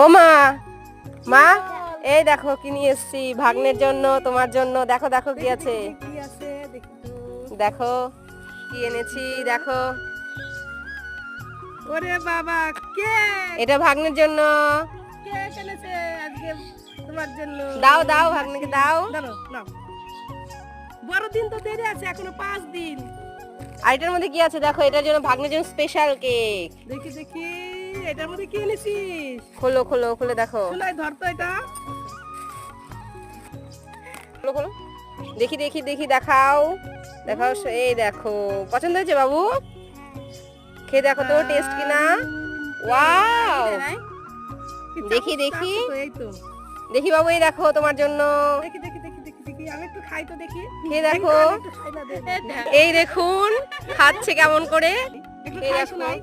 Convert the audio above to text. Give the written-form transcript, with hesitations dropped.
ও মা, মা এই দেখো কি নিয়ে এসেছি ভাগ্নের জন্য, তোমার জন্য। দেখো দেখো কি আছে, দেখো কি এনেছি দেখো। ওরে বাবা, কে এটা ভাগ্নের জন্য। কে এনেছে আজকে তোমার জন্য? দাও দাও ভাগ্নিকে দাও। দাও নাও, বড় দিন তো দেরি আছে, এখনো 5 দিন। আর এটার মধ্যে কি আছে দেখো, এটার জন্য ভাগ্নের জন্য স্পেশাল কেক। দেখি দেখি এটার মধ্যে কি এনেছিস। খোলো খোলো খুলে দেখো, শোনাই ধর তো এটা। খোলো খোলো, দেখি দেখি দেখি দেখাও দেখাও। এই দেখো, পছন্দ হয়েছে বাবু? খেয়ে দেখো তো টেস্ট কিনা। ওয়াও, দেখি দেখি এই তো দেখি বাবু, এই দেখো তোমার জন্য। দেখি দেখি দেখি দেখি দেখি আমি একটু খাই তো দেখি। খেয়ে দেখো, একটু খাই না দে। এই দেখুন খাচ্ছে কেমন করে। একটু এই খাই দেখো, শোনাই।